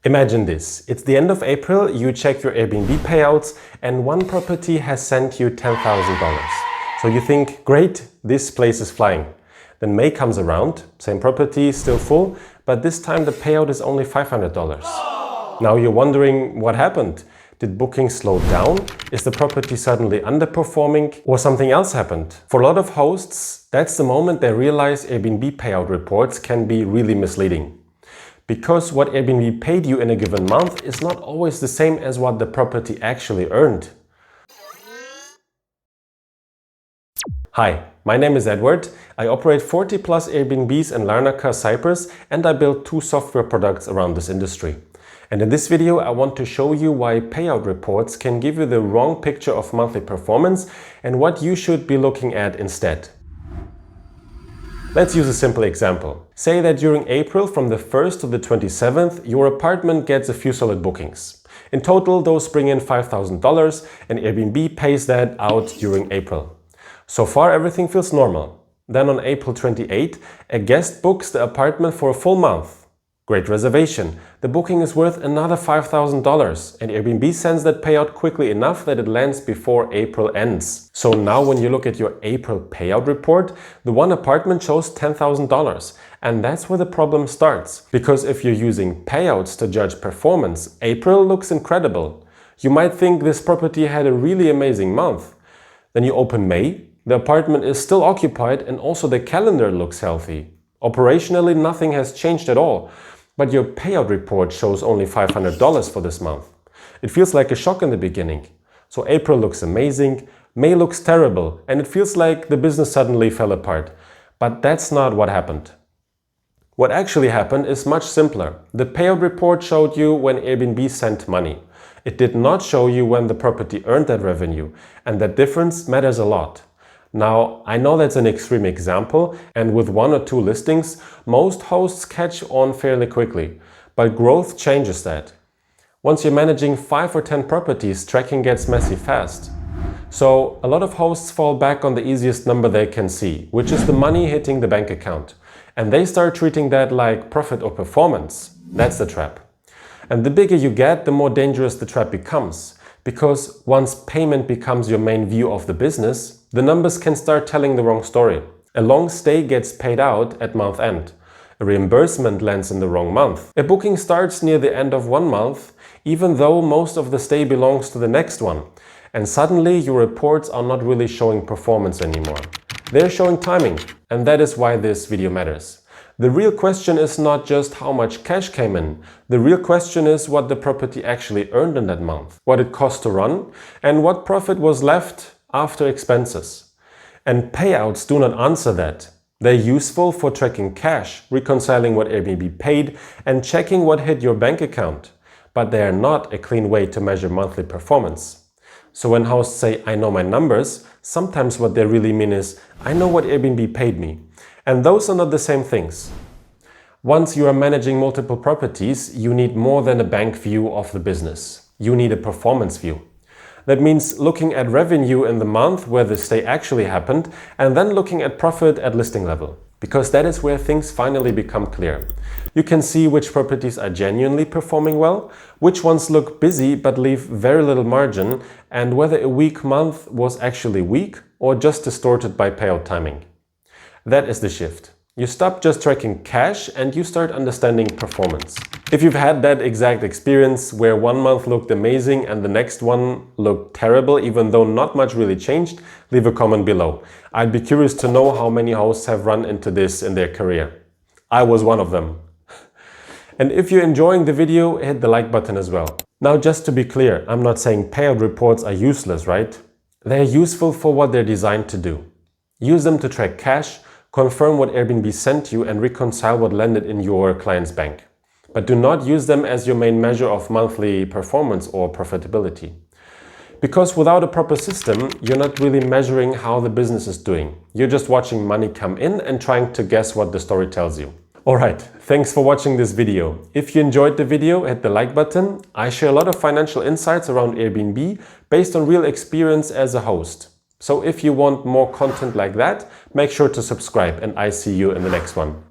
Imagine this. It's the end of April, you check your Airbnb payouts and one property has sent you $10,000. So you think, great, this place is flying. Then May comes around, same property, still full, but this time the payout is only $500. Now you're wondering what happened. Did bookings slow down? Is the property suddenly underperforming? Or something else happened? For a lot of hosts, that's the moment they realize Airbnb payout reports can be really misleading. Because what Airbnb paid you in a given month is not always the same as what the property actually earned. Hi, my name is Edward. I operate 40+ Airbnbs in Larnaca, Cyprus, and I build 2 software products around this industry. And in this video, I want to show you why payout reports can give you the wrong picture of monthly performance and what you should be looking at instead. Let's use a simple example. Say that during April from the 1st to the 27th, your apartment gets a few solid bookings. In total, those bring in $5,000 and Airbnb pays that out during April. So far, everything feels normal. Then on April 28, a guest books the apartment for a full month. Great reservation. The booking is worth another $5,000 and Airbnb sends that payout quickly enough that it lands before April ends. So now when you look at your April payout report, the one apartment shows $10,000. And that's where the problem starts. Because if you're using payouts to judge performance, April looks incredible. You might think this property had a really amazing month. Then you open May, the apartment is still occupied and also the calendar looks healthy. Operationally, nothing has changed at all. But your payout report shows only $500 for this month. It feels like a shock in the beginning. So April looks amazing, May looks terrible, and it feels like the business suddenly fell apart. But that's not what happened. What actually happened is much simpler. The payout report showed you when Airbnb sent money. It did not show you when the property earned that revenue, and that difference matters a lot. Now, I know that's an extreme example, and with 1 or 2 listings, most hosts catch on fairly quickly. But growth changes that. Once you're managing 5 or 10 properties, tracking gets messy fast. So, a lot of hosts fall back on the easiest number they can see, which is the money hitting the bank account. And they start treating that like profit or performance. That's the trap. And the bigger you get, the more dangerous the trap becomes. Because once payment becomes your main view of the business, the numbers can start telling the wrong story. A long stay gets paid out at month end. A reimbursement lands in the wrong month. A booking starts near the end of one month, even though most of the stay belongs to the next one. And suddenly your reports are not really showing performance anymore. They're showing timing. And that is why this video matters. The real question is not just how much cash came in. The real question is what the property actually earned in that month, what it cost to run, and what profit was left after expenses. And payouts do not answer that. They're useful for tracking cash, reconciling what Airbnb paid, and checking what hit your bank account. But they are not a clean way to measure monthly performance. So when hosts say, I know my numbers, sometimes what they really mean is, I know what Airbnb paid me. And those are not the same things. Once you are managing multiple properties, you need more than a bank view of the business. You need a performance view. That means looking at revenue in the month where the stay actually happened, and then looking at profit at listing level. Because that is where things finally become clear. You can see which properties are genuinely performing well, which ones look busy but leave very little margin, and whether a weak month was actually weak or just distorted by payout timing. That is the shift. You stop just tracking cash and you start understanding performance. If you've had that exact experience where one month looked amazing and the next one looked terrible, even though not much really changed, leave a comment below. I'd be curious to know how many hosts have run into this in their career. I was one of them. And if you're enjoying the video, hit the like button as well. Now, just to be clear, I'm not saying payout reports are useless, right? They're useful for what they're designed to do. Use them to track cash, confirm what Airbnb sent you, and reconcile what landed in your client's bank. But do not use them as your main measure of monthly performance or profitability. Because without a proper system, you're not really measuring how the business is doing. You're just watching money come in and trying to guess what the story tells you. Alright, thanks for watching this video. If you enjoyed the video, hit the like button. I share a lot of financial insights around Airbnb based on real experience as a host. So if you want more content like that, make sure to subscribe and I see you in the next one.